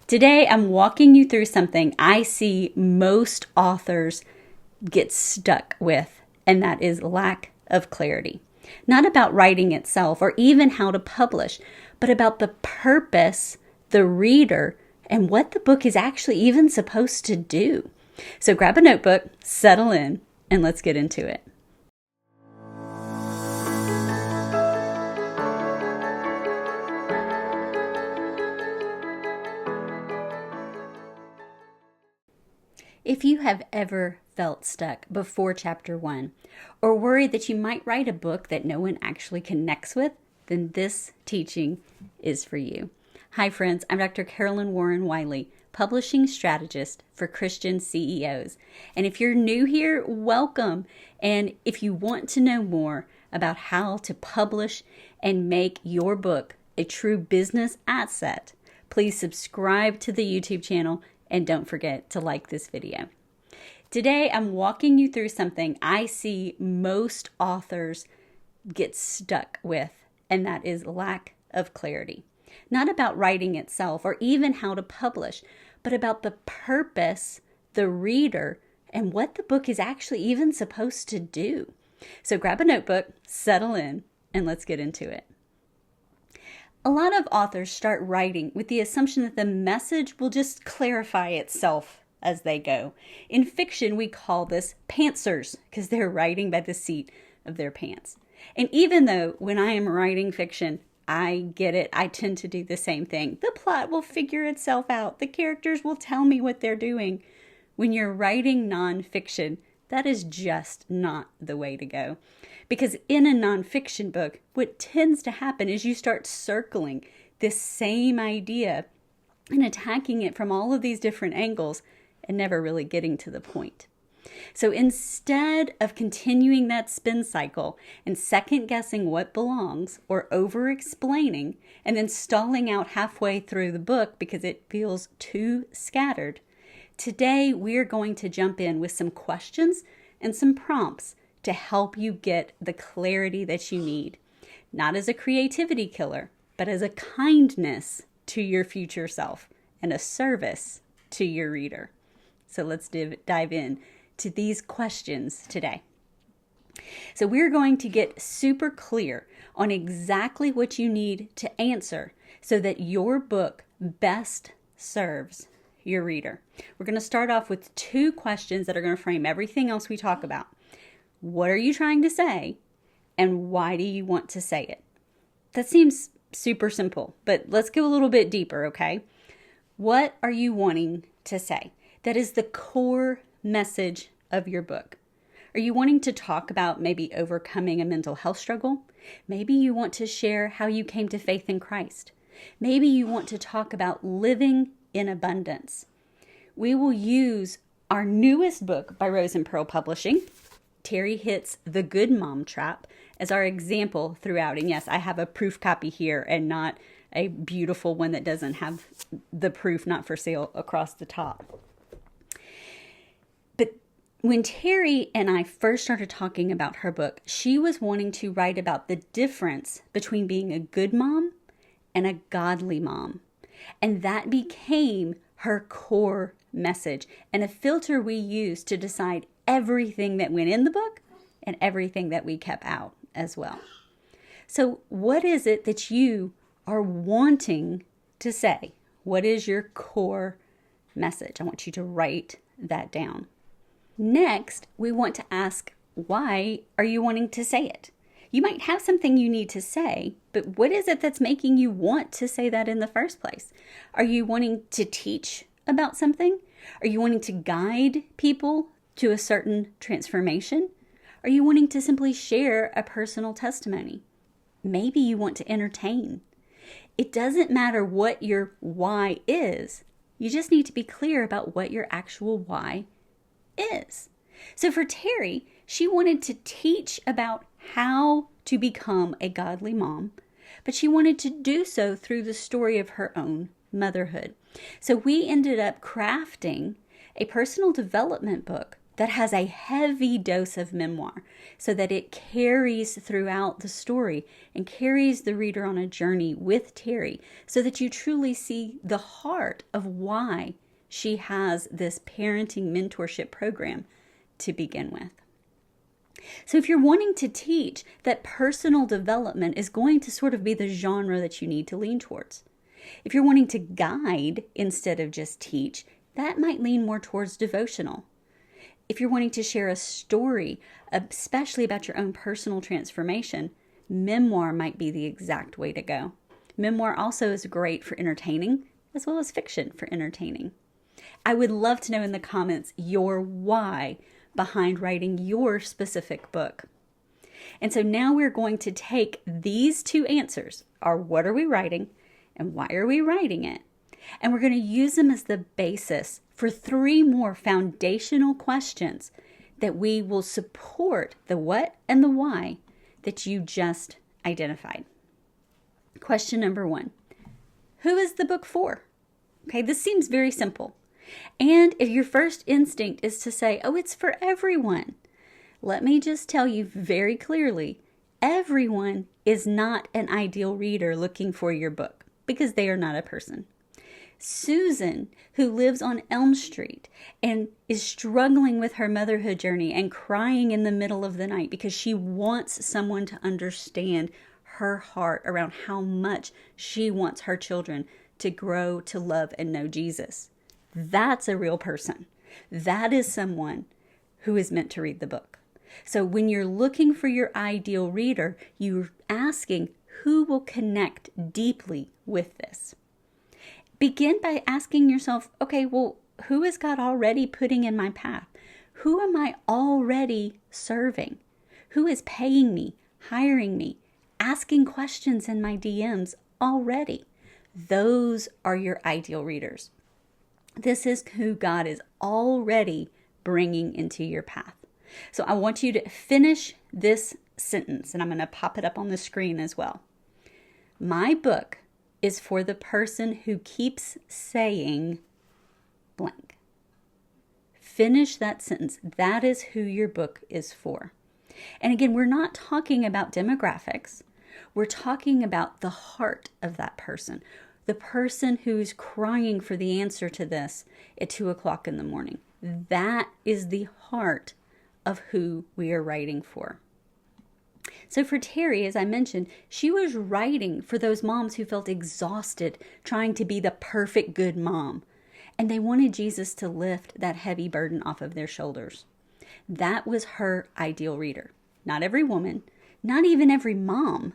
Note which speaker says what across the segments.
Speaker 1: Today, I'm walking you through something I see most authors get stuck with, and that is lack of clarity. Not about writing itself or even how to publish, but about the purpose, the reader, and what the book is actually even supposed to do. So grab a notebook, settle in, and let's get into it. If you have ever felt stuck before chapter 1 or worried that you might write a book that no one actually connects with, then this teaching is for you. Hi friends, I'm Dr. Carolyn Warren Wiley, publishing strategist for Christian CEOs. And if you're new here, welcome. And if you want to know more about how to publish and make your book a true business asset, please subscribe to the YouTube channel and don't forget to like this video. Today, I'm walking you through something I see most authors get stuck with, and that is lack of clarity. Not about writing itself or even how to publish, but about the purpose, the reader, and what the book is actually even supposed to do. So grab a notebook, settle in, and let's get into it. A lot of authors start writing with the assumption that the message will just clarify itself as they go. In fiction, we call this pantsers because they're writing by the seat of their pants. And even though when I am writing fiction, I get it, I tend to do the same thing. The plot will figure itself out. The characters will tell me what they're doing. When you're writing nonfiction, that is just not the way to go. Because in a nonfiction book, what tends to happen is you start circling this same idea and attacking it from all of these different angles and never really getting to the point. So instead of continuing that spin cycle and second guessing what belongs or over explaining and then stalling out halfway through the book because it feels too scattered, today we're going to jump in with some questions and some prompts to help you get the clarity that you need, not as a creativity killer, but as a kindness to your future self and a service to your reader. So let's dive in to these questions today. So we're going to get super clear on exactly what you need to answer so that your book best serves your reader. We're going to start off with 2 questions that are going to frame everything else we talk about. What are you trying to say? And why do you want to say it? That seems super simple, but let's go a little bit deeper, okay? What are you wanting to say? That is the core message of your book. Are you wanting to talk about maybe overcoming a mental health struggle? Maybe you want to share how you came to faith in Christ. Maybe you want to talk about living in abundance. We will use our newest book by Rose and Pearl Publishing, Terry Hits the Good Mom Trap, as our example throughout. And yes, I have a proof copy here and not a beautiful one that doesn't have the proof not for sale across the top. But when Terry and I first started talking about her book, she was wanting to write about the difference between being a good mom and a godly mom. And that became her core message and a filter we used to decide everything that went in the book and everything that we kept out as well. So what is it that you are wanting to say? What is your core message? I want you to write that down. Next, we want to ask, why are you wanting to say it? You might have something you need to say, but what is it that's making you want to say that in the first place? Are you wanting to teach about something? Are you wanting to guide people to a certain transformation? Are you wanting to simply share a personal testimony? Maybe you want to entertain. It doesn't matter what your why is. You just need to be clear about what your actual why is. So for Terry, she wanted to teach about how to become a godly mom, but she wanted to do so through the story of her own motherhood. So we ended up crafting a personal development book that has a heavy dose of memoir so that it carries throughout the story and carries the reader on a journey with Terry so that you truly see the heart of why she has this parenting mentorship program to begin with. So if you're wanting to teach, that personal development is going to sort of be the genre that you need to lean towards. If you're wanting to guide instead of just teach, that might lean more towards devotional. If you're wanting to share a story, especially about your own personal transformation, memoir might be the exact way to go. Memoir also is great for entertaining, as well as fiction for entertaining. I would love to know in the comments your why behind writing your specific book. And so now we're going to take these two answers, our what are we writing and why are we writing it, and we're going to use them as the basis for 3 more foundational questions that we will support the what and the why that you just identified. Question number 1, who is the book for? Okay, this seems very simple. And if your first instinct is to say, oh, it's for everyone, let me just tell you very clearly, everyone is not an ideal reader looking for your book because they are not a person. Susan, who lives on Elm Street and is struggling with her motherhood journey and crying in the middle of the night because she wants someone to understand her heart around how much she wants her children to grow to love and know Jesus. That's a real person. That is someone who is meant to read the book. So when you're looking for your ideal reader, you're asking who will connect deeply with this. Begin by asking yourself, okay, well, who is God already putting in my path? Who am I already serving? Who is paying me, hiring me, asking questions in my DMs already? Those are your ideal readers. This is who God is already bringing into your path. So I want you to finish this sentence, and I'm going to pop it up on the screen as well. My book is for the person who keeps saying blank. Finish that sentence. That is who your book is for. And again, we're not talking about demographics. We're talking about the heart of that person. The person who's crying for the answer to this at 2:00 in the morning. That is the heart of who we are writing for. So for Terry, as I mentioned, she was writing for those moms who felt exhausted trying to be the perfect good mom. And they wanted Jesus to lift that heavy burden off of their shoulders. That was her ideal reader. Not every woman, not even every mom,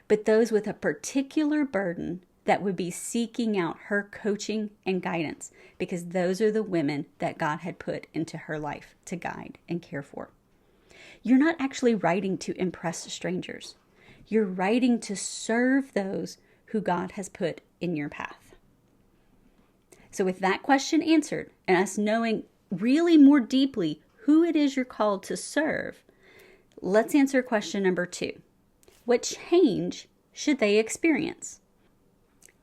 Speaker 1: but those with a particular burden that would be seeking out her coaching and guidance, because those are the women that God had put into her life to guide and care for. You're not actually writing to impress strangers. You're writing to serve those who God has put in your path. So with that question answered, and us knowing really more deeply who it is you're called to serve, let's answer question number 2. What change should they experience?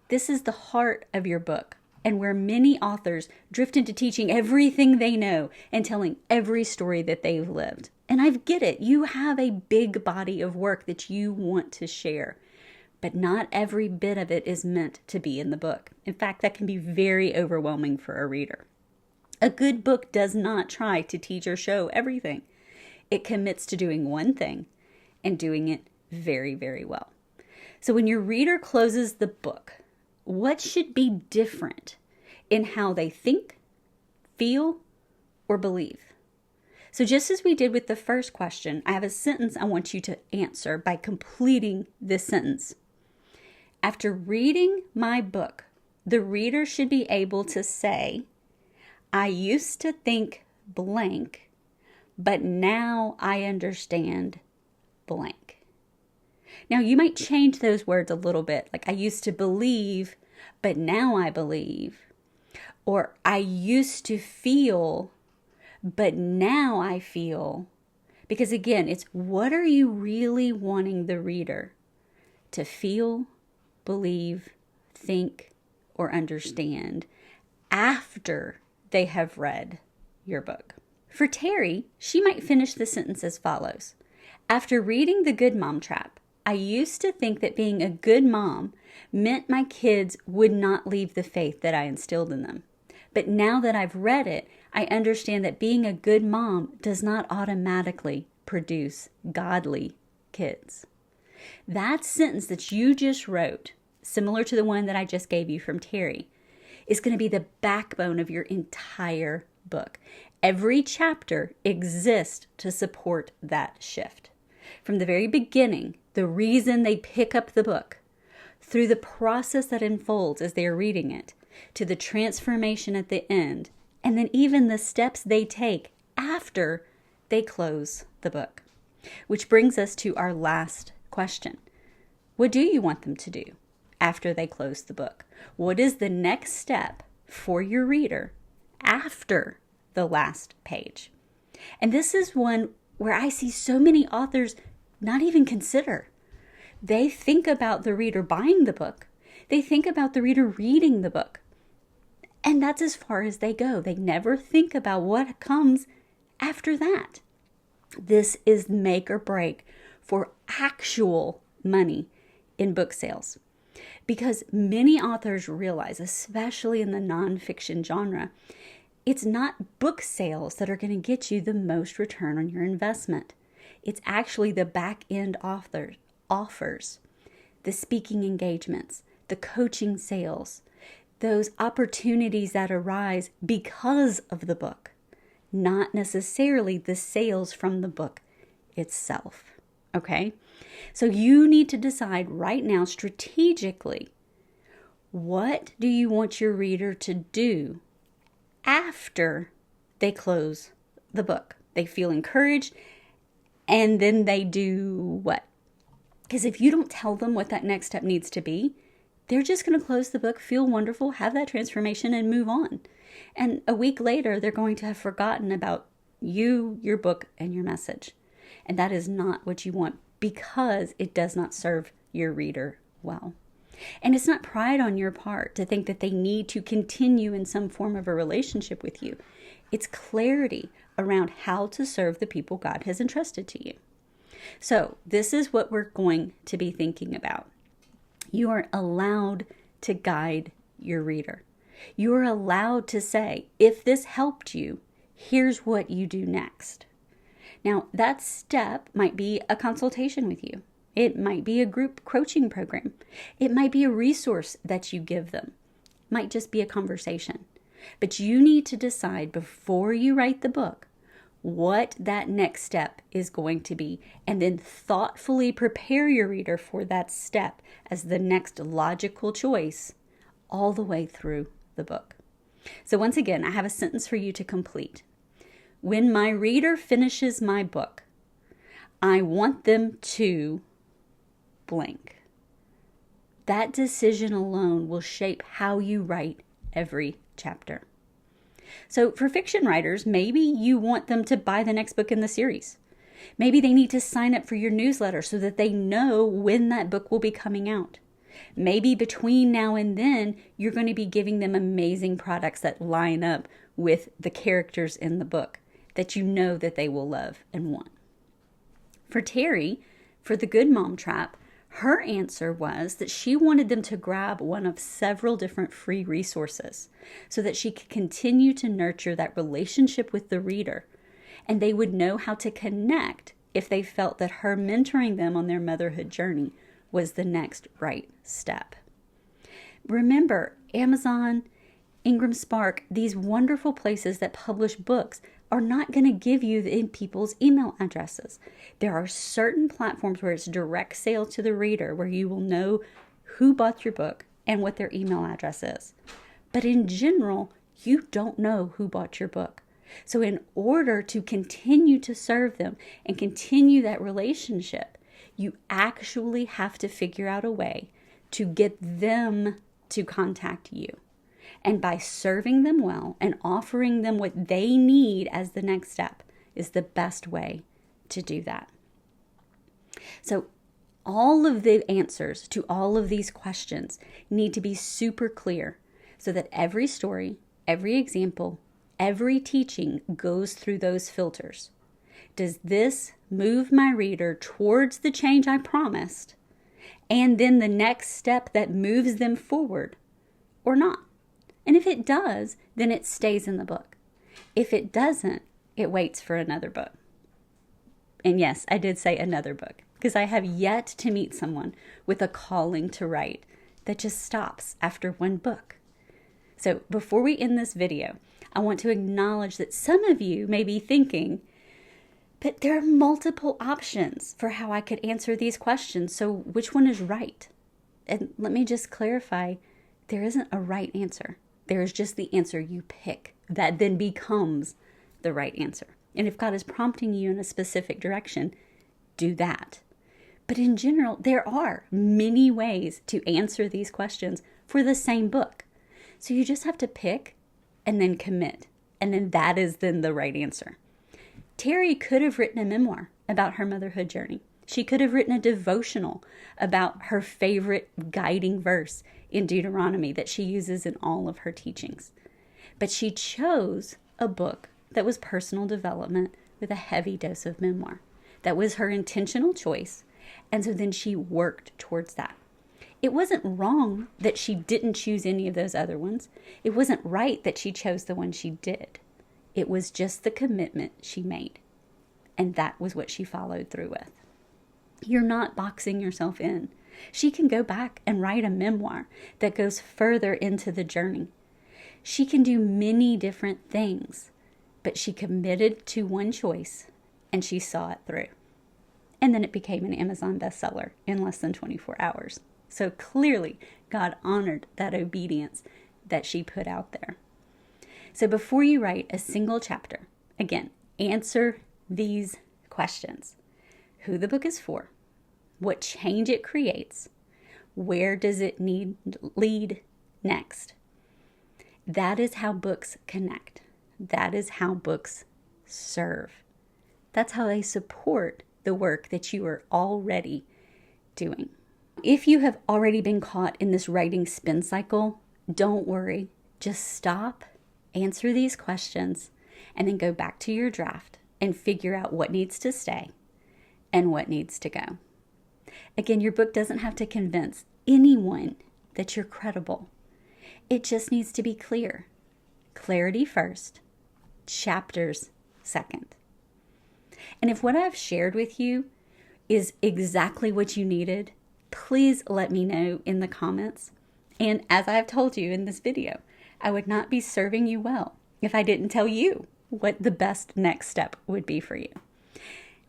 Speaker 1: This is the heart of your book, and where many authors drift into teaching everything they know and telling every story that they've lived. And I get it. You have a big body of work that you want to share, but not every bit of it is meant to be in the book. In fact, that can be very overwhelming for a reader. A good book does not try to teach or show everything. It commits to doing one thing and doing it very, very well. So when your reader closes the book, what should be different in how they think, feel, or believe? So just as we did with the first question, I have a sentence I want you to answer by completing this sentence. After reading my book, the reader should be able to say, I used to think blank, but now I understand blank. Now, you might change those words a little bit, like I used to believe, but now I believe. Or I used to feel, but now I feel. Because again, it's what are you really wanting the reader to feel, believe, think, or understand after they have read your book? For Terry, she might finish the sentence as follows. After reading The Good Mom Trap, I used to think that being a good mom meant my kids would not leave the faith that I instilled in them. But now that I've read it, I understand that being a good mom does not automatically produce godly kids. That sentence that you just wrote, similar to the one that I just gave you from Terry, is going to be the backbone of your entire book. Every chapter exists to support that shift. From the very beginning, the reason they pick up the book, through the process that unfolds as they are reading it, to the transformation at the end, and then even the steps they take after they close the book. Which brings us to our last question. What do you want them to do after they close the book? What is the next step for your reader after the last page? And this is one where I see so many authors not even consider. They think about the reader buying the book. They think about the reader reading the book. And that's as far as they go. They never think about what comes after that. This is make or break for actual money in book sales. Because many authors realize, especially in the nonfiction genre, it's not book sales that are going to get you the most return on your investment. It's actually the back-end offers, the speaking engagements, the coaching sales, those opportunities that arise because of the book, not necessarily the sales from the book itself. Okay? So you need to decide right now strategically, what do you want your reader to do after they close the book? They feel encouraged, and then they do what? Because if you don't tell them what that next step needs to be, they're just going to close the book, feel wonderful, have that transformation, and move on. And a week later, they're going to have forgotten about you, your book, and your message. And that is not what you want, because it does not serve your reader well. And it's not pride on your part to think that they need to continue in some form of a relationship with you. It's clarity around how to serve the people God has entrusted to you. So this is what we're going to be thinking about. You are allowed to guide your reader. You are allowed to say, if this helped you, here's what you do next. Now, that step might be a consultation with you. It might be a group coaching program. It might be a resource that you give them. It might just be a conversation. But you need to decide before you write the book what that next step is going to be, and then thoughtfully prepare your reader for that step as the next logical choice all the way through the book. So once again, I have a sentence for you to complete. When my reader finishes my book, I want them to blank. That decision alone will shape how you write every chapter. So for fiction writers, maybe you want them to buy the next book in the series. Maybe they need to sign up for your newsletter so that they know when that book will be coming out. Maybe between now and then, you're going to be giving them amazing products that line up with the characters in the book that you know that they will love and want. For Terry, for The Good Mom Trap, her answer was that she wanted them to grab one of several different free resources so that she could continue to nurture that relationship with the reader, and they would know how to connect if they felt that her mentoring them on their motherhood journey was the next right step. Remember, Amazon, Ingram Spark, these wonderful places that publish books are not going to give you people's email addresses. There are certain platforms where it's direct sale to the reader, where you will know who bought your book and what their email address is. But in general, you don't know who bought your book. So in order to continue to serve them and continue that relationship, you actually have to figure out a way to get them to contact you. And by serving them well and offering them what they need as the next step is the best way to do that. So all of the answers to all of these questions need to be super clear so that every story, every example, every teaching goes through those filters. Does this move my reader towards the change I promised, and then the next step that moves them forward, or not? And if it does, then it stays in the book. If it doesn't, it waits for another book. And yes, I did say another book, because I have yet to meet someone with a calling to write that just stops after one book. So before we end this video, I want to acknowledge that some of you may be thinking, but there are multiple options for how I could answer these questions, so which one is right? And let me just clarify, there isn't a right answer. There is just the answer you pick that then becomes the right answer. And if God is prompting you in a specific direction, do that. But in general, there are many ways to answer these questions for the same book. So you just have to pick and then commit. And then that is then the right answer. Terry could have written a memoir about her motherhood journey. She could have written a devotional about her favorite guiding verse in Deuteronomy that she uses in all of her teachings. But she chose a book that was personal development with a heavy dose of memoir. That was her intentional choice. And so then she worked towards that. It wasn't wrong that she didn't choose any of those other ones. It wasn't right that she chose the one she did. It was just the commitment she made. And that was what she followed through with. You're not boxing yourself in. She can go back and write a memoir that goes further into the journey. She can do many different things, but she committed to one choice and she saw it through. And then it became an Amazon bestseller in less than 24 hours. So clearly, God honored that obedience that she put out there. So before you write a single chapter, again, answer these questions. Who the book is for, what change it creates, where does it lead next? That is how books connect. That is how books serve. That's how they support the work that you are already doing. If you have already been caught in this writing spin cycle, don't worry. Just stop, answer these questions, and then go back to your draft and figure out what needs to stay and what needs to go. Again, your book doesn't have to convince anyone that you're credible. It just needs to be clear. Clarity first, chapters second. And if what I've shared with you is exactly what you needed, please let me know in the comments. And as I've told you in this video, I would not be serving you well if I didn't tell you what the best next step would be for you.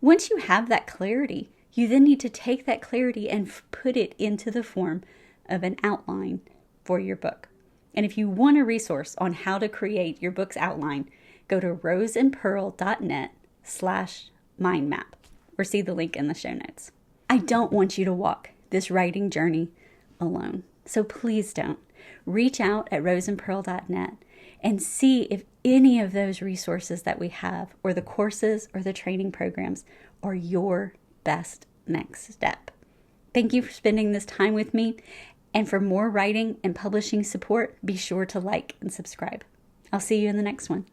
Speaker 1: Once you have that clarity, you then need to take that clarity and put it into the form of an outline for your book. And if you want a resource on how to create your book's outline, go to roseandpearl.net/mindmap or see the link in the show notes. I don't want you to walk this writing journey alone. So please don't. Reach out at roseandpearl.net and see if any of those resources that we have, or the courses or the training programs, are your best next step. Thank you for spending this time with me. And for more writing and publishing support, be sure to like and subscribe. I'll see you in the next one.